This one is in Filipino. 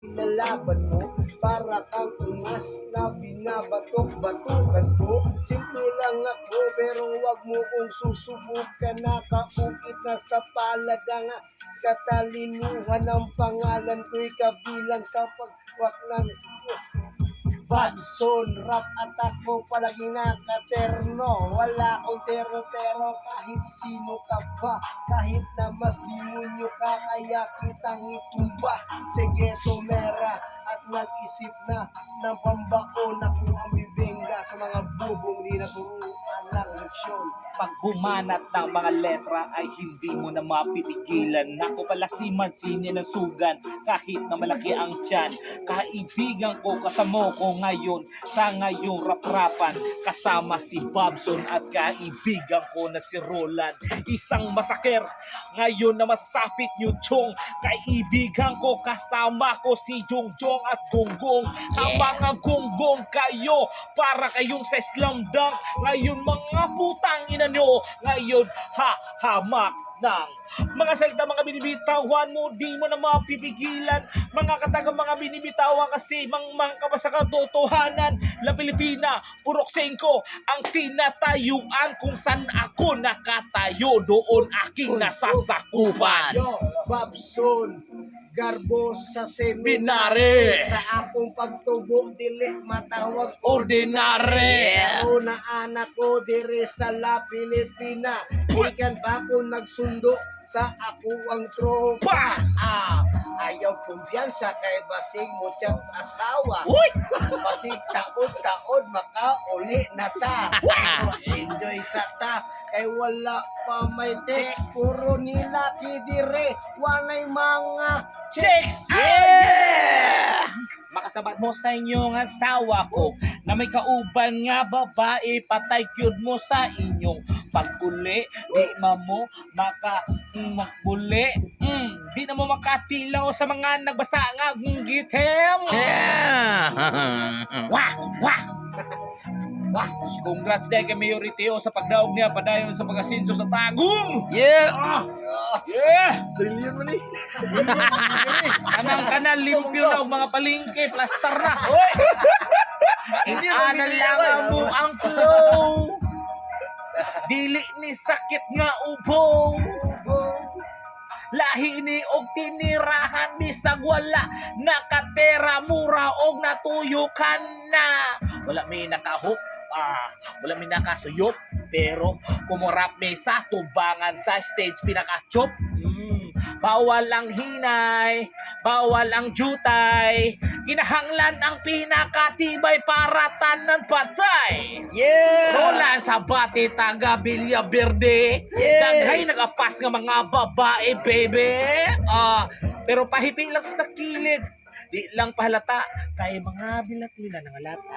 Nalaban mo para kang ungas na binabatok-batukan ko. Simple lang ako pero wag mo kong susubukan. Nakaukit na sa palad ang katalinuhan ng pangalan ko'y kabilang sa pagwak ng Babson, rap attack mo palagi nakaterno. Wala akong tero-tero kahit sino ka ba. Kahit na mas demonyo ka kaya kitang itumba. Sige tumera at nag-isip na ng pambaon. Ako ang bibengga sa mga bubong di naturuan ng leksyon. Pag humanat ng mga letra ay hindi mo na mapipigilan. Nako pala si Mancini ng sugan kahit na malaki ang tiyan. Kaibigan ko kasama ko ngayon sa ngayong rap-rapan. Kasama si Babson at kaibigan ko na si Roland. Isang masaker ngayon na masasapit nyo Chong. Kaibigan ko kasama ko si Jongjong at Gonggong. Ang mga gonggong kayo para kayong sa slam dunk. Ngayon mga putang ina nyo, ngayon hamak ng mga salita, mga binibitawan mo, di mo na mapipigilan. Mga katagang mga binibitawan kasi mang ka pa sa katotohanan. La Pilipina, purok 5 ang tinatayuan kung saan ako nakatayo. Doon aking nasasakupan. Yo, Babson, garbo sa Binare. seminary. Sa akong pagtubo, dili matawag Ordinary. Pero na anak ko diri sa La Pilipina. Ikan pa ako nagsundo sa ako ang tropa. Ayaw kumpiyansa kay basing mo tiyang asawa. Uy! Basig taod-taod makauli na ta. Enjoy sa ta kay wala pa may text. Puro nilaki dire. Walay mga Chicks! Yeah! Makasabat mo sa inyong asawa ko na may kauban nga babae, patay cute mo sa inyong pagkuli. Di mo makbuli. Di na mo makatilaw sa mga nagbasa nga gitem. Yeah! Wah! Wah! Wah! Congrats dahil kay Mayority o sa pagdaog niya padayon sa pag-asinso sa Tagum! Yeah! Yeah! trillion mo ni. Kanang limpyo na og mga palingke, plaster na. Hoy! Hindi mo Ana binili lang ako, mo ang flow. Dili ni sakit nga ubo. Lahi ni og tinirahan bisag wala nakatera mura og natuyo ka na. Wala may nakahop, wala may nakasuyop, pero kumurap may sa tubangan sa stage pinakachop. Bawal ang hinay, bawal ang jutay, kinahanglan ang pinakatibay para tanan patay. Yeah! Roland sa bati taga Villa Verde. Yes! Daghay nagapas nga mga babae, baby. Pero pahiping lang sa kilid. Di lang pahalata kay mga bilat nila ng alata.